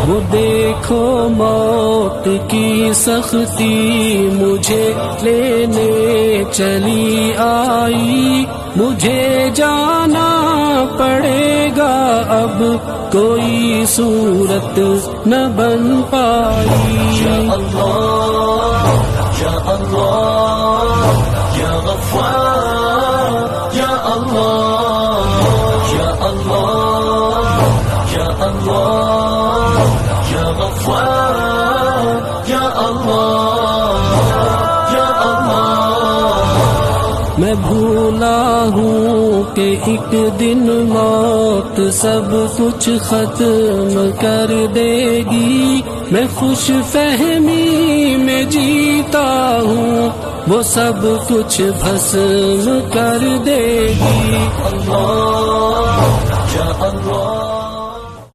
وہ دیکھو موت کی سختی مجھے لینے چلی آئی، مجھے جانا پڑے گا اب کوئی صورت نہ بن پائی۔ یا اللہ یا اللہ یا غفار یا اللہ یا اللہ یا اللہ یا غفار یا اللہ یا اللہ۔ میں بھولا ہوں کہ ایک دن موت سب کچھ ختم کر دے گی، میں خوش فہمی میں جیتا ہوں وہ سب کچھ بھسم کر دے گی۔ اللہ یا اللہ